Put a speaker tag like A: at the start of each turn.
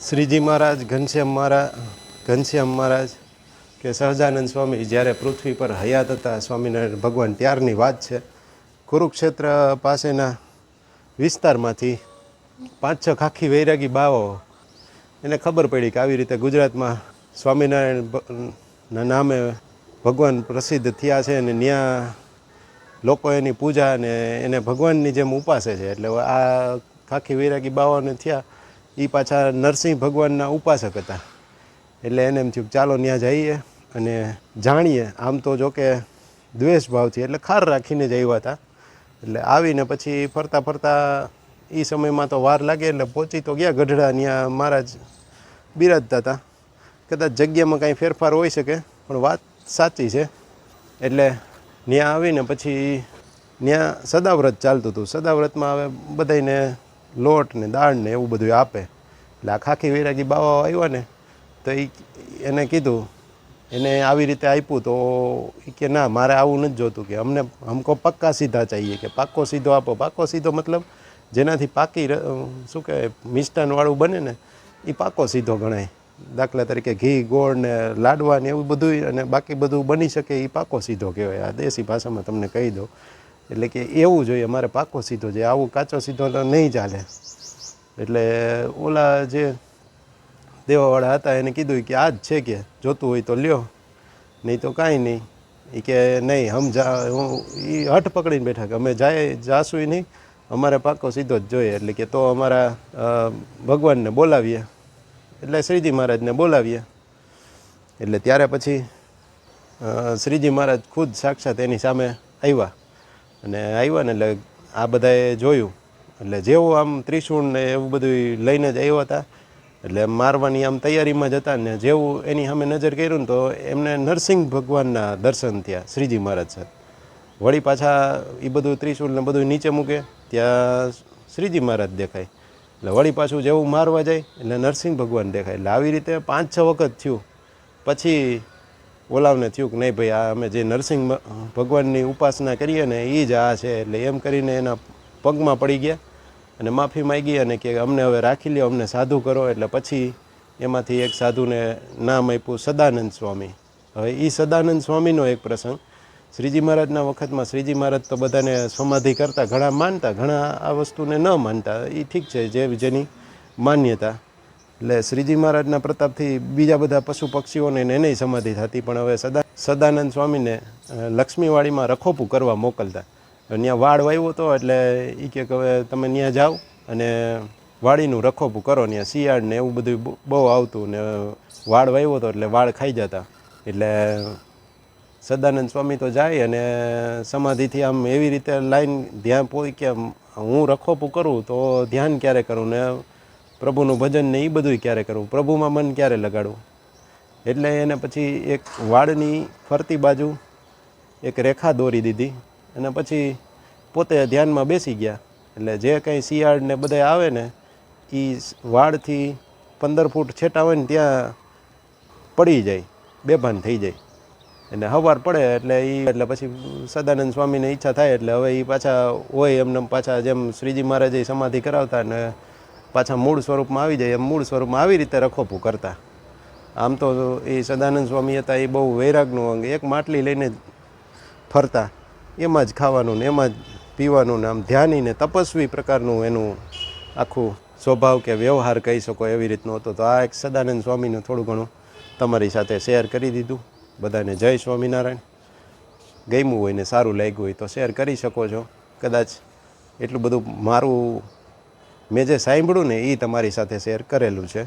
A: શ્રીજી મહારાજ ઘનશ્યામ મહારાજ કે સહજાનંદ સ્વામી જ્યારે પૃથ્વી પર હયાત હતા સ્વામિનારાયણ ભગવાન ત્યારની વાત છે. કુરુક્ષેત્ર પાસેના વિસ્તારમાંથી 5-6 ખાખી વૈરાગી બાવો એને ખબર પડી કે આવી રીતે ગુજરાતમાં સ્વામિનારાયણના નામે ભગવાન પ્રસિદ્ધ થયા છે અને ત્યાં લોકો એની પૂજા અને એને ભગવાનની જેમ ઉપાસે છે. એટલે આ ખાખી વૈરાગી બાવાને થયા એ પાછા નરસિંહ ભગવાનના ઉપાસક હતા. એટલે એને એમ થયું ચાલો ત્યાં જઈએ અને જાણીએ. આમ તો જો કે દ્વેષ ભાવથી એટલે ખાર રાખીને જ આવ્યા હતા. એટલે આવીને પછી ફરતા ફરતા એ સમયમાં તો વાર લાગે એટલે પહોંચી તો ગયા ગઢડા. ત્યાં મહારાજ બિરાજતા હતા. કદાચ જગ્યામાં કાંઈ ફેરફાર હોઈ શકે પણ વાત સાચી છે. એટલે ત્યાં આવીને પછી ત્યાં સદાવ્રત ચાલતું હતું. સદાવ્રતમાં હવે બધાને લોટ ને દાળ ને એવું બધું આપે. એટલે આ ખાખી વૈરાગી બાવા આવ્યા ને તો એને કીધું, એને આવી રીતે આપ્યું તો એ કે ના, મારે આવું નથી જોતું, કે હમકો પક્કા સીધા ચાહીએ, કે પાક્કો સીધો આપો. પાક્કો સીધો મતલબ જેનાથી પાકી શું કહેવાય મિષ્ટાનવાળું બને ને એ પાક્કો સીધો ગણાય. દાખલા તરીકે ઘી ગોળ ને લાડવા ને એવું બધું અને બાકી બધું બની શકે એ પાક્કો સીધો કહેવાય. આ દેશી ભાષામાં તમને કહી દઉં. એટલે કે એવું જોઈએ, મારે પાક્કો સીધો છે, આવું કાચો સીધો તો નહીં ચાલે. એટલે ઓલા જે દેવાવાળા હતા એને કીધું કે આ જ છે, કે જોતું હોય તો લ્યો, નહીં તો કાંઈ નહીં. એ કે નહીં, એ હઠ પકડીને બેઠા કે અમે જાશું નહીં, અમારે પાક્કો સીધો જ જોઈએ. એટલે કે તો અમારા ભગવાનને બોલાવીએ, એટલે શ્રીજી મહારાજને બોલાવીએ. એટલે ત્યારે પછી શ્રીજી મહારાજ ખુદ સાક્ષાત એની સામે આવ્યા. અને આવ્યા ને એટલે આ બધાએ જોયું. એટલે જેવું આમ ત્રિશૂળ ને એવું બધું લઈને જ આવ્યા હતા. એટલે મારવાની આમ તૈયારીમાં જ હતા ને જેવું એની સામે નજર કર્યું ને તો એમને નરસિંહ ભગવાનના દર્શન થયા શ્રીજી મહારાજ સાથે. વળી પાછા એ બધું ત્રિશૂળ ને બધું નીચે મૂકે ત્યાં શ્રીજી મહારાજ દેખાય. એટલે વળી પાછું જેવું મારવા જાય એટલે નરસિંહ ભગવાન દેખાય. એટલે આવી રીતે 5-6 વખત થયું. પછી ઓલાવને થયું કે નહીં ભાઈ, આ અમે જે નરસિંહ ભગવાનની ઉપાસના કરીએ ને એ જ આ છે. એટલે એમ કરીને એના પગમાં પડી ગયા અને માફી માંગી અને કે અમને હવે રાખી લ્યો, અમને સાધુ કરો. એટલે પછી એમાંથી એક સાધુને નામ આપ્યું સદાનંદ સ્વામી. હવે એ સદાનંદ સ્વામીનો એક પ્રસંગ શ્રીજી મહારાજના વખતમાં. શ્રીજી મહારાજ તો બધાને સમાધિ કરતા, ઘણા માનતા, ઘણા આ વસ્તુને ન માનતા. એ ઠીક છે, જેની માન્યતા. એટલે શ્રીજી મહારાજના પ્રતાપથી બીજા બધા પશુ પક્ષીઓને એને સમાધિ થતી. પણ હવે સદાનંદ સ્વામીને લક્ષ્મીવાડીમાં રખોપું કરવા મોકલતા. ત્યાં વાડ વાવ્યો હતો એટલે એ કે હવે તમે ત્યાં જાઓ અને વાડીનું રખોપું કરો. ત્યાં શિયાળ ને એવું બધું બહુ આવતું ને વાડ વાવ્યો હતો એટલે વાડ ખાઈ જતા. એટલે સદાનંદ સ્વામી તો જાય અને સમાધિથી આમ એવી રીતે લાઈન ધ્યાન પોઈ કે હું રખોપું કરું તો ધ્યાન ક્યારે કરું ને પ્રભુનું ભજન ને એ બધું ક્યારે કરવું, પ્રભુમાં મન ક્યારે લગાડવું. એટલે એને પછી એક વાડની ફરતી બાજુ એક રેખા દોરી દીધી અને પછી પોતે ધ્યાનમાં બેસી ગયા. એટલે જે કંઈ શિયાળ ને બધા આવે ને એ વાડથી 15 ફૂટ છેટા હોય ને ત્યાં પડી જાય, બેભાન થઈ જાય. અને સવાર પડે એટલે પછી સદાનંદ સ્વામીને ઈચ્છા થાય એટલે હવે એ પાછા હોય એમને પાછા જેમ શ્રીજી મહારાજે સમાધિ કરાવતા ને પાછા મૂળ સ્વરૂપમાં આવી જાય, એમ મૂળ સ્વરૂપમાં આવી રીતે રખોપું કરતા. આમ તો એ સદાનંદ સ્વામી હતા એ બહુ વૈરાગનું અંગ. એક માટલી લઈને ફરતા, એમાં જ ખાવાનું ને એમાં જ પીવાનું ને આમ ધ્યાની ને તપસ્વી પ્રકારનું એનું આખું સ્વભાવ કે વ્યવહાર કહી શકો એવી રીતનું હતો. તો આ એક સદાનંદ સ્વામીનું થોડું ઘણું તમારી સાથે શેર કરી દીધું. બધાને જય સ્વામિનારાયણ. ગમ્યું હોય ને સારું લાગ્યું હોય તો શેર કરી શકો છો. કદાચ એટલું બધું મારું મેં જે સાંભળ્યું ને એ તમારી સાથે શેર કરેલું છે.